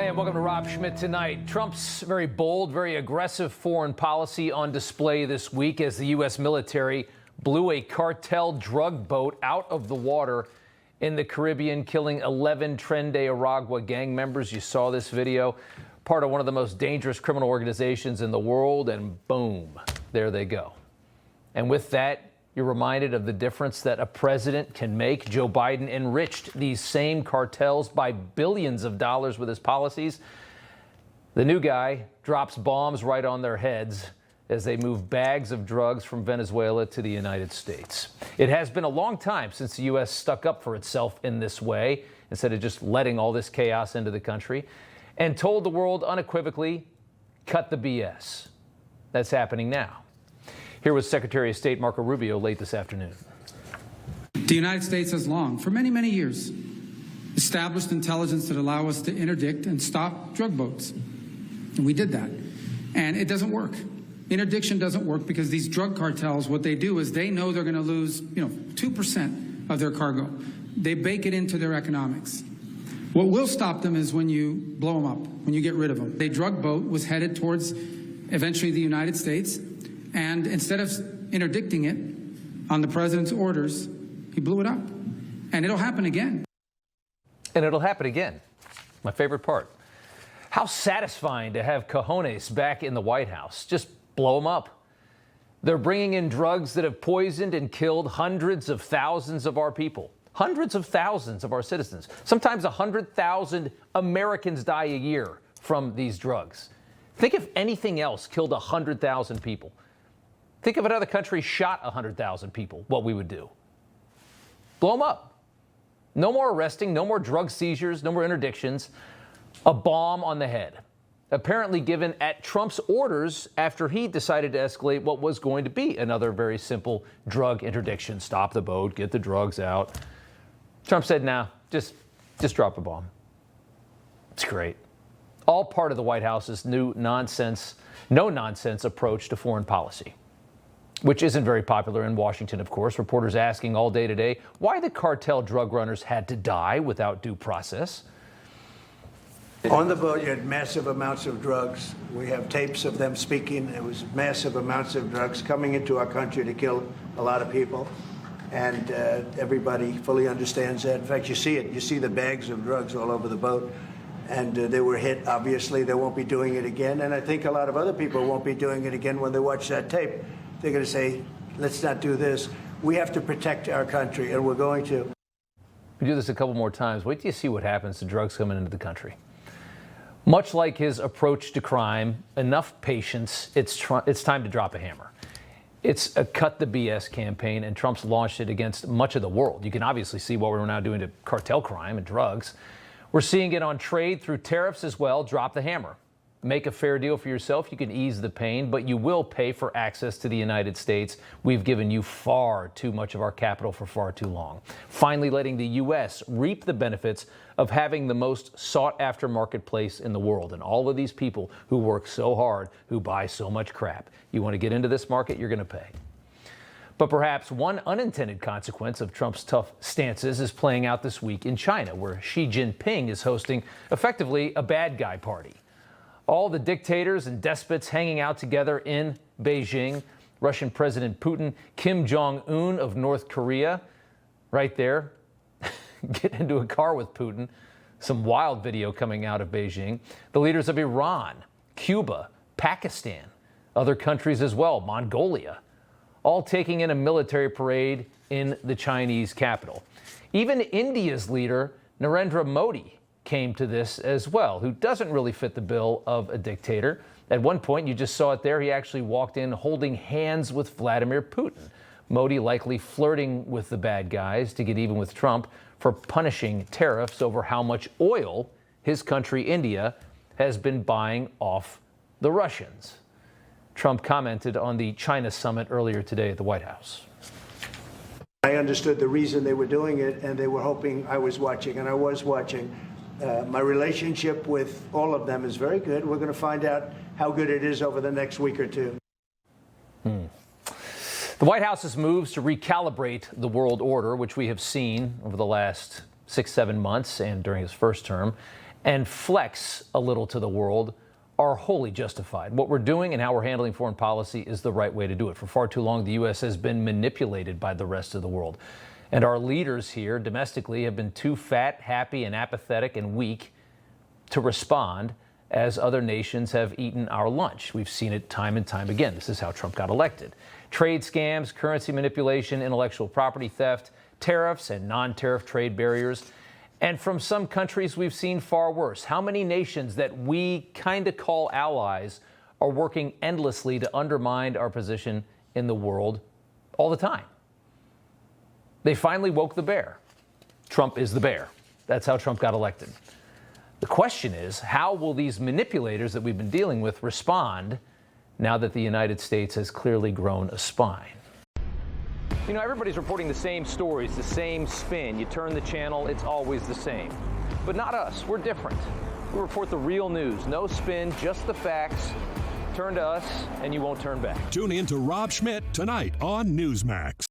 Sam, welcome to Schmitt Tonight. Trump's very bold, very aggressive foreign policy on display this week as the U.S. military blew a cartel drug boat out of the water in the Caribbean, killing 11 Tren de Aragua gang members. You saw this video, part of one of the most dangerous criminal organizations in the world, and boom, there they go. And with that, you're reminded of the difference that a president can make. Joe Biden enriched these same cartels by billions of dollars with his policies. The new guy drops bombs right on their heads as they move bags of drugs from Venezuela to the United States. It has been a long time since the U.S. stuck up for itself in this way, instead of just letting all this chaos into the country, and told the world unequivocally, cut the BS. That's happening now. Here was Secretary of State Marco Rubio late this afternoon. The United States has long, for many, many years, established intelligence that allow us to interdict and stop drug boats. And we did that. And it doesn't work. Interdiction doesn't work because these drug cartels, what they do is they know they're going to lose, 2% of their cargo. They bake it into their economics. What will stop them is when you blow them up, when you get rid of them. A drug boat was headed towards eventually the United States. And instead of interdicting it on the president's orders, he blew it up. And it'll happen again. And it'll happen again. My favorite part. How satisfying to have cojones back in the White House. Just blow them up. They're bringing in drugs that have poisoned and killed hundreds of thousands of our people. Hundreds of thousands of our citizens. Sometimes 100,000 Americans die a year from these drugs. Think if anything else killed 100,000 people. Think if another country shot 100,000 people, what we would do. Blow them up. No more arresting, no more drug seizures, no more interdictions. A bomb on the head. Apparently given at Trump's orders after he decided to escalate what was going to be another very simple drug interdiction. Stop the boat, get the drugs out. Trump said, nah, just drop a bomb. It's great. All part of the White House's new no-nonsense approach to foreign policy, which isn't very popular in Washington, of course. Reporters asking all day today why the cartel drug runners had to die without due process. On the boat, you had massive amounts of drugs. We have tapes of them speaking. It was massive amounts of drugs coming into our country to kill a lot of people. And everybody fully understands that. In fact, you see it. You see the bags of drugs all over the boat. And they were hit. Obviously, they won't be doing it again. And I think a lot of other people won't be doing it again when they watch that tape. They're going to say, let's not do this. We have to protect our country, and we're going to. We do this a couple more times. Wait till you see what happens to drugs coming into the country. Much like his approach to crime, enough patience, it's time to drop a hammer. It's a cut the BS campaign, and Trump's launched it against much of the world. You can obviously see what we're now doing to cartel crime and drugs. We're seeing it on trade through tariffs as well. Drop the hammer. Make a fair deal for yourself. You can ease the pain, but you will pay for access to the United States. We've given you far too much of our capital for far too long. Finally, letting the U.S. reap the benefits of having the most sought-after marketplace in the world. And all of these people who work so hard, who buy so much crap. You want to get into this market, you're going to pay. But perhaps one unintended consequence of Trump's tough stances is playing out this week in China, where Xi Jinping is hosting effectively a bad guy party. All the dictators and despots hanging out together in Beijing. Russian President Putin, Kim Jong-un of North Korea, right there, get into a car with Putin. Some wild video coming out of Beijing. The leaders of Iran, Cuba, Pakistan, other countries as well, Mongolia, all taking in a military parade in the Chinese capital. Even India's leader, Narendra Modi, came to this as well, who doesn't really fit the bill of a dictator. At one point, you just saw it there, he actually walked in holding hands with Vladimir Putin. Modi likely flirting with the bad guys to get even with Trump for punishing tariffs over how much oil his country, India, has been buying off the Russians. Trump commented on the China summit earlier today at the White House. I understood the reason they were doing it, and they were hoping I was watching, and I was watching. My relationship with all of them is very good. We're going to find out how good it is over the next week or two. The White House's moves to recalibrate the world order, which we have seen over the last 6-7 months and during his first term, and flex a little to the world are wholly justified. What we're doing and how we're handling foreign policy is the right way to do it. For far too long, the U.S. has been manipulated by the rest of the world. And our leaders here domestically have been too fat, happy, and apathetic and weak to respond as other nations have eaten our lunch. We've seen it time and time again. This is how Trump got elected. Trade scams, currency manipulation, intellectual property theft, tariffs and non-tariff trade barriers. And from some countries, we've seen far worse. How many nations that we kind of call allies are working endlessly to undermine our position in the world all the time? They finally woke the bear. Trump is the bear. That's how Trump got elected. The question is, how will these manipulators that we've been dealing with respond now that the United States has clearly grown a spine? You know, everybody's reporting the same stories, the same spin. You turn the channel, it's always the same. But not us. We're different. We report the real news. No spin, just the facts. Turn to us, and you won't turn back. Tune in to Rob Schmitt tonight on Newsmax.